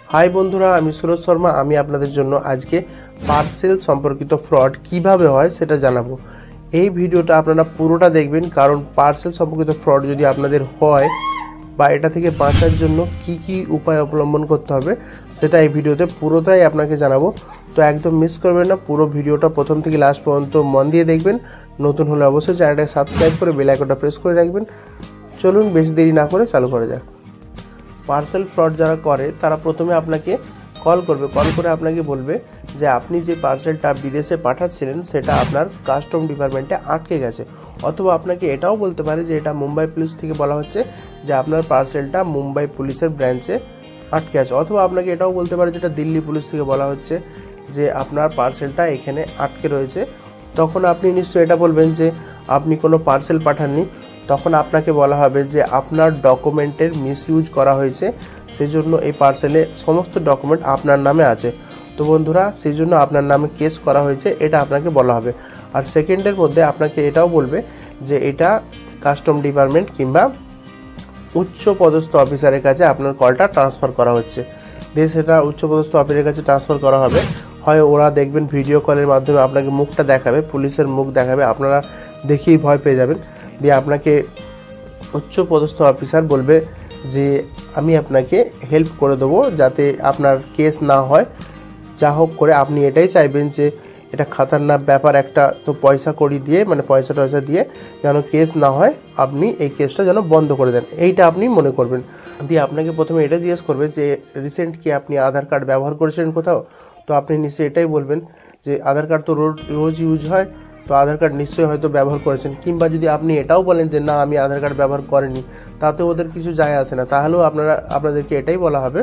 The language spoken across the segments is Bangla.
हाई बंधुरा आमी सुरज शर्मा आमी आपनादेर जोन्नो आजके पार्सेल सम्पर्कित फ्रड किभाबे हय सेटा जानाबो। এই ভিডিওটা আপনারা পুরোটা দেখবেন কারণ পার্সেল সম্পর্কিত ফ্রড যদি আপনাদের হয় বা এটা থেকে বাঁচার জন্য কি কি উপায় অবলম্বন করতে হবে সেটা এই ভিডিওতে পুরোটাই আপনাকে জানাবো। তো একদম মিস করবেন না, পুরো ভিডিওটা প্রথম থেকে লাস্ট পর্যন্ত মন দিয়ে দেখবেন। নতুন হলে অবশ্যই চ্যানেলটাকে সাবস্ক্রাইব করে বেল আইকনটা প্রেস করে রাখবেন। চলুন বেশি দেরি না করে চালু করা যাক। পার্সেল ফ্রড যারা করে তারা প্রথমে আপনাকে কল করবে, কল করে আপনাকে বলবে যে আপনি যে পার্সেলটা বিদেশে পাঠাচ্ছিলেন সেটা আপনার কাস্টম ডিপার্টমেন্টে আটকে গেছে, অথবা আপনাকে এটাও বলতে পারে যে এটা মুম্বাই পুলিশ থেকে বলা হচ্ছে যে আপনার পার্সেলটা মুম্বাই পুলিশের ব্রাঞ্চে আটকে আছে, অথবা আপনাকে এটাও বলতে পারে যেটা দিল্লি পুলিশ থেকে বলা হচ্ছে যে আপনার পার্সেলটা এখানে আটকে রয়েছে। তখন আপনি নিশ্চয়ই এটা বলবেন যে আপনি কোনো পার্সেল পাঠাননি। তখন আপনাকে বলা হবে যে আপনার ডকুমেন্টের মিসইউজ করা হয়েছে, সেই জন্য এই পার্সেলে সমস্ত ডকুমেন্ট আপনার নামে আছে। তো বন্ধুরা সেই জন্য আপনার নামে কেস করা হয়েছে এটা আপনাকে বলা হবে। আর সেকেন্ডের মধ্যে আপনাকে এটাও বলবে যে এটা কাস্টম ডিপার্টমেন্ট কিংবা উচ্চ পদস্থ অফিসারের কাছে আপনার কলটা ট্রান্সফার করা হচ্ছে। দিয়ে সেটা উচ্চপদস্থ অফিসারের কাছে ট্রান্সফার করা হবে। হয় ওরা দেখবেন ভিডিও কলের মাধ্যমে আপনাকে মুখটা দেখাবে, পুলিশের মুখ দেখাবে, আপনারা দেখেই ভয় পেয়ে যাবেন। দিয়ে আপনাকে উচ্চপদস্থ অফিসার বলবে যে আমি আপনাকে হেল্প করে দেবো যাতে আপনার কেস না হয়। যা হোক করে আপনি এটাই চাইবেন যে এটা খাতারনাক ব্যাপার একটা, তো পয়সা কড়ি দিয়ে মানে পয়সা টয়সা দিয়ে যেন কেস না হয়, আপনি এই কেসটা যেন বন্ধ করে দেন, এইটা আপনি মনে করবেন। দিয়ে আপনাকে প্রথমে এটা জিজ্ঞেস করবে যে রিসেন্ট কি আপনি আধার কার্ড ব্যবহার করেছিলেন কোথাও। তো আপনি নিশ্চয়ই এটাই বলবেন যে আধার কার্ড তো রোজ ইউজ হয়, তো আধার কার্ড নিশ্চয়ই হয়তো ব্যবহার করেছেন। কিংবা যদি আপনি এটাও বলেন যে না আমি আধার কার্ড ব্যবহার করিনি, তাতে ওদের কিছু যায় আসে না, তাহলেও আপনাদেরকে এটাই বলা হবে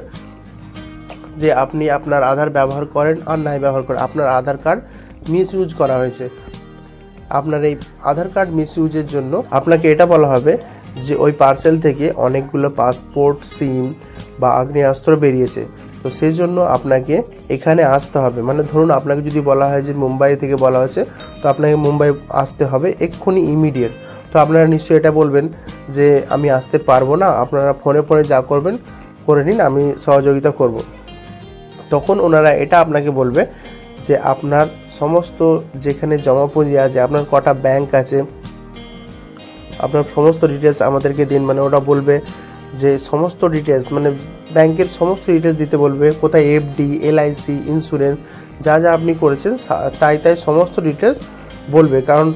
যে আপনি আপনার আধার ব্যবহার করেন আর নাই ব্যবহার করেন, আপনার আধার কার্ড মিসইউজ করা হয়েছে। আপনার এই আধার কার্ড মিসইউজের জন্য আপনাকে এটা বলা হবে যে ওই পার্সেল থেকে অনেকগুলো পাসপোর্ট, সিম বা আগ্নেয়াস্ত্র বেরিয়েছে, তো সেই জন্য আপনাকে এখানে আসতে হবে। মানে ধরুন আপনাকে যদি বলা হয় যে মুম্বাই থেকে বলা হয়েছে, তো আপনাকে মুম্বাই আসতে হবে এক্ষুনি, ইমিডিয়েট। তো আপনারা নিশ্চয়ই এটা বলবেন যে আমি আসতে পারবো না, আপনারা ফোনে ফোনে যা করবেন করে নিন, আমি সহযোগিতা করব। তখন ওনারা এটা আপনাকে বলবে যে আপনার সমস্ত যেখানে জমা পুঁজি আছে, আপনার কটা ব্যাংক আছে, আপনার সমস্ত ডিটেলস আমাদেরকে দিন। মানে ওটা বলবে যে সমস্ত ডিটেলস মানে ব্যাংকের সমস্ত ডিটেলস দিতে বলবে, কোথায় এফডি, এলআইসি, ইন্স্যুরেন্স যা যা আপনি করেছেন তাই সমস্ত ডিটেলস বলবে। কারণ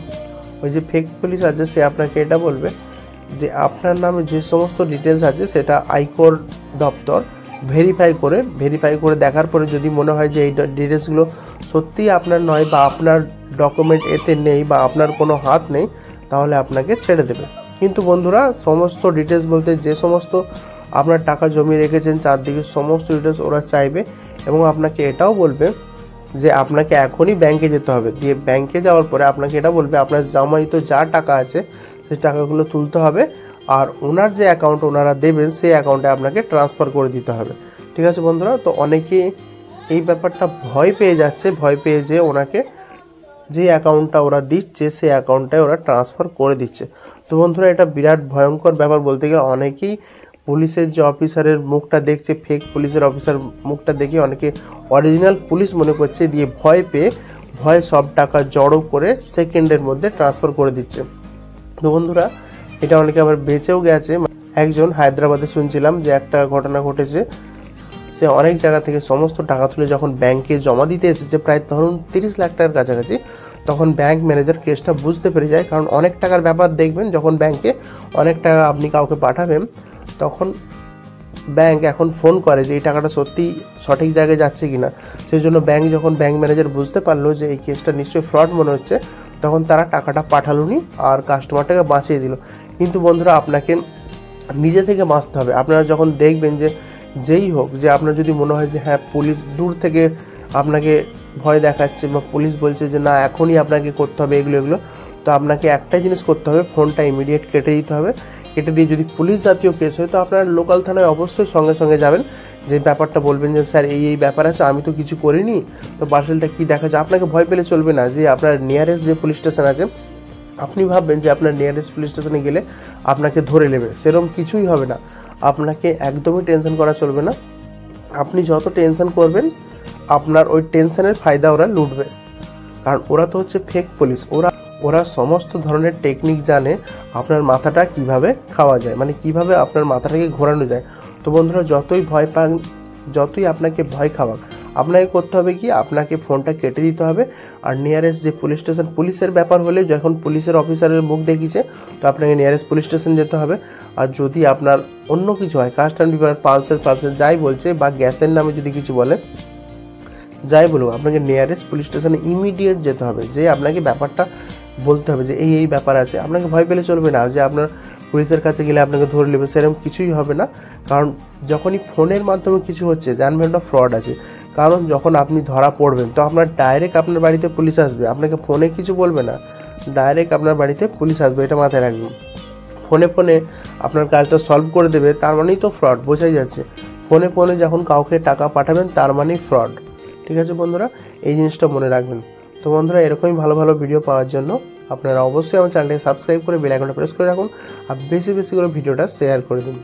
ওই যে ফেক পুলিশ আছে সে আপনাকে এটা বলবে যে আপনার নামে যে সমস্ত ডিটেলস আছে সেটা আয়কর দপ্তর ভেরিফাই করে দেখার পরে যদি মনে হয় যে এই ডিটেলসগুলো সত্যিই আপনার নয় বা আপনার ডকুমেন্ট এতে নেই বা আপনার কোনো হাত নেই, তাহলে আপনাকে ছেড়ে দেবে। কিন্তু বন্ধুরা সমস্ত ডিটেলস বলতে যে সমস্ত আপনার টাকা জমিয়ে রেখেছেন চারদিকে সমস্ত ডিটেলস ওরা চাইবে, এবং আপনাকে এটাও বলবে যে আপনাকে এখনই ব্যাংকে যেতে হবে। দিয়ে ব্যাংকে যাওয়ার পরে আপনাকে এটা বলবে আপনার জমায়িত যা টাকা আছে সেই টাকাগুলো তুলতে হবে, আর ওনার যে অ্যাকাউন্ট ওনারা দেবেন সেই অ্যাকাউন্টে আপনাকে ট্রান্সফার করে দিতে হবে। ঠিক আছে বন্ধুরা, তো অনেকে এই ব্যাপারটা ভয় পেয়ে যাচ্ছে, ভয় পেয়ে যে ওনাকে যে অ্যাকাউন্টটা ওরা দিচ্ছে সেই অ্যাকাউন্টটায় ওরা ট্রান্সফার করে দিচ্ছে। তো বন্ধুরা এটা বিরাট ভয়ঙ্কর ব্যাপার বলতে গেলে। অনেকেই পুলিশের যে অফিসারের মুখটা দেখছে, ফেক পুলিশের অফিসার মুখটা দেখে অনেকে অরিজিনাল পুলিশ মনে করছে, দিয়ে ভয় পেয়ে সব টাকা জড়ো করে সেকেন্ডের মধ্যে ট্রান্সফার করে দিচ্ছে। তো বন্ধুরা এটা অনেকে আবার বেঁচেও গেছে। একজন হায়দ্রাবাদে শুনছিলাম যে একটা ঘটনা ঘটেছে, সে অনেক জায়গা থেকে সমস্ত টাকা তুলে যখন ব্যাংকে জমা দিতে এসেছে প্রায় ধরুন 30 লাখ টাকার কাছাকাছি, তখন ব্যাংক ম্যানেজার কেসটা বুঝতে পেরে যায়। কারণ অনেক টাকার ব্যাপার দেখবেন, যখন ব্যাংকে অনেক টাকা আপনি কাউকে পাঠাবেন তখন ব্যাংক এখন ফোন করে যে এই টাকাটা সত্যি সঠিক জায়গায় যাচ্ছে কিনা। সেই জন্য যখন ব্যাংক ম্যানেজার বুঝতে পারলো যে এই কেসটা নিশ্চয়ই ফ্রড মনে হচ্ছে, তখন তারা টাকাটা পাঠালোনি আর কাস্টমারটাকে বাঁচিয়ে দিল। কিন্তু বন্ধুরা আপনাকে নিজে থেকে বাঁচতে হবে। আপনারা যখন দেখবেন যে যেই হোক, যে আপনার যদি মনে হয় যে হ্যাঁ পুলিশ দূর থেকে আপনাকে ভয় দেখাচ্ছে বা পুলিশ বলছে যে না এখনই আপনাকে করতে হবে এগুলো, তো আপনাকে একটাই জিনিস করতে হবে, ফোনটা ইমিডিয়েট কেটে দিতে হবে। কেটে দিয়ে যদি পুলিশ জাতীয় কেস হয় তো আপনার লোকাল থানায় অবশ্যই সঙ্গে সঙ্গে যাবেন, যে ব্যাপারটা বলবেন যে স্যার এই ব্যাপার আছে, আমি তো কিছু করিনি, তো পার্সেলটা কী দেখাচ্ছে। আপনাকে ভয় পেলে চলবে না। যে আপনার নিয়ারেস্ট যে পুলিশ স্টেশন আছে আপনি ভাববেন যে আপনার নিয়ারেস্ট পুলিশ স্টেশনে গেলে আপনাকে ধরে নেবে, সেরকম কিছুই হবে না। আপনাকে একদমই টেনশন করা চলবে না। আপনি যত টেনশন করবেন আপনার ওই টেনশনের ফায়দা ওরা লুটবে, কারণ ওরা তো হচ্ছে ফেক পুলিশ। ওরা সমস্ত ধরনের টেকনিক জানে আপনার মাথাটা কিভাবে খাওয়া যায়, মানে কিভাবে আপনার মাথাটাকে ঘোরানো যায়। তো বন্ধুরা, যতই ভয় পান, যতই আপনাকে ভয় খাওয়াক, আপনাকে করতে হবে কি, আপনাকে ফোনটা কেটে দিতে হবে। আর নিয়ারেস্ট যে পুলিশ স্টেশন, পুলিশের ব্যাপার হলে যখন পুলিশের অফিসারের মুখ দেখিয়েছে তো আপনাকে নিয়ারেস্ট পুলিশ স্টেশন যেতে হবে। আর যদি আপনার অন্য কিছু হয়, কাস্টম বিভাগ পালসের যাই বলছে, বা গ্যাসের নামে যদি কিছু বলে, যাই বলুক, আপনাকে নিয়ারেস্ট পুলিশ স্টেশনে ইমিডিয়েট যেতে হবে, যে আপনাকে ব্যাপারটা বলতে হবে যে এই ব্যাপার আছে। আপনাকে ভয় পেলে চলবে না যে আপনার পুলিশের কাছে গেলে আপনাকে ধরে নেবে, সেরকম কিছুই হবে না। কারণ যখনই ফোনের মাধ্যমে কিছু হচ্ছে, জানবেন ওটা ফ্রড আছে। কারণ যখন আপনি ধরা পড়বেন তো ডাইরেক্ট আপনার বাড়িতে পুলিশ আসবে, আপনাকে ফোনে কিছু বলবে না, ডাইরেক্ট আপনার বাড়িতে পুলিশ আসবে, এটা মাথায় রাখবেন। ফোনে আপনার কাজটা সলভ করে দেবে, তার মানেই তো ফ্রড, বোঝাই যাচ্ছে। ফোনে যখন কাউকে টাকা পাঠাবেন তার মানেই ফ্রড। ঠিক আছে বন্ধুরা, এই জিনিসটা মনে রাখবেন। তো বন্ধুরা, এরকমই ভালো ভালো ভিডিও পাওয়ার জন্য আপনারা অবশ্যই আমার চ্যানেলটাকে সাবস্ক্রাইব করে বেল আইকনটা প্রেস করে রাখুন, আর বেশি করে ভিডিওটা শেয়ার করে দিন।